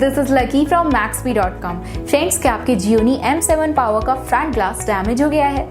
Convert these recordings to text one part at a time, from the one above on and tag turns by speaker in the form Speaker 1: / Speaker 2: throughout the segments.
Speaker 1: This is lucky from Maxbhi.com। Friends, क्या आपके Gionee M7 power का फ्रंट ग्लास डैमेज हो गया है?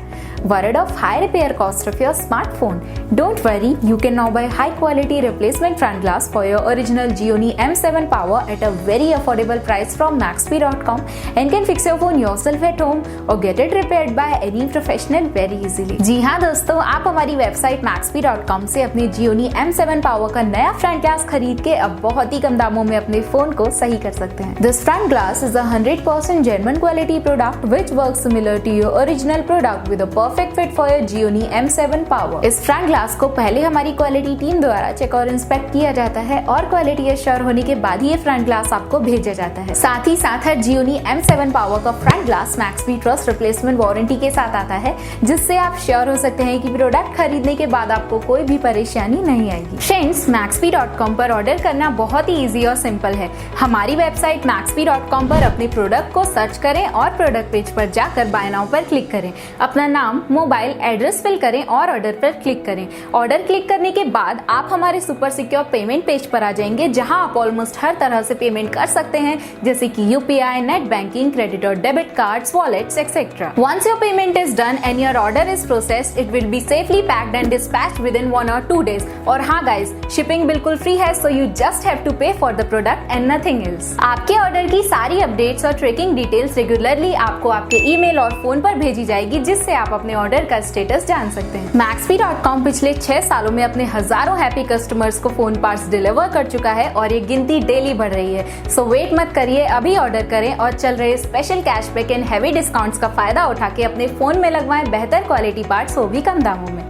Speaker 1: Worried of high repair cost of your smartphone? Don't worry, you can now buy high quality replacement front glass for your original Gionee M7 power at a very affordable price from Maxbhi.com and can fix your phone yourself at home or get it repaired by any professional very easily। जी हाँ दोस्तों, आप हमारी website Maxbhi.com से अपनी Gionee M7 power का नया front glass खरीद के अब बहुत ही कम दामों में अपने फोन को सही कर सकते हैं। This front glass is a 100% genuine quality product which works similar to your original product with a perfect fit for your Gionee M7 power. इस फ्रंट ग्लास को पहले हमारी क्वालिटी टीम द्वारा चेक और इंस्पेक्ट किया जाता है और क्वालिटी एश्योर होने के बाद ही ये फ्रंट ग्लास आपको भेजा जाता है। साथ ही साथ हर Gionee M7 पावर का front glass Maxbhi trust replacement warranty के साथ आता है, जिससे आप श्योर हो सकते हैं कि प्रोडक्ट खरीदने के बाद आपको कोई भी परेशानी नहीं आएगी। फ्रेंड्स, Maxbhi.com पर ऑर्डर करना बहुत ही इजी और सिंपल है। हमारी वेबसाइट Maxbhi.com पर अपने प्रोडक्ट को सर्च करें और प्रोडक्ट पेज पर जाकर बाय नाउ पर क्लिक करें। अपना नाम, मोबाइल एड्रेस फिल करें और ऑर्डर पर क्लिक करें। ऑर्डर क्लिक करने के बाद आप हमारे सुपर सिक्योर पेमेंट पेज पर आ जाएंगे, जहां आप ऑलमोस्ट हर तरह से पेमेंट कर सकते हैं, जैसे कि यूपीआई, नेट बैंकिंग, क्रेडिट और debit cards, wallets etcetera. Once your payment is done and your order is processed, it will be safely packed and dispatched within 1 or 2 days। और हाँ गाइस, शिपिंग बिल्कुल free है, so you just have to pay for the product and nothing else. आपके order की सारी updates और tracking details regularly आपको आपके ईमेल और फोन पर भेजी जाएगी, जिससे आप अपने ऑर्डर का स्टेटस जान सकते हैं। Maxbhi.com पिछले 6 सालों में अपने हजारों हैप्पी कस्टमर्स को फोन पार्ट्स डिलीवर कर चुका है और ये गिनती डेली बढ़ रही है। सो वेट मत करिए, अभी ऑर्डर करें और चल रहे special cashback and heavy discounts का फायदा उठा के अपने फोन में लगवाएं बेहतर क्वालिटी पार्ट्स, वो भी कम दामों में।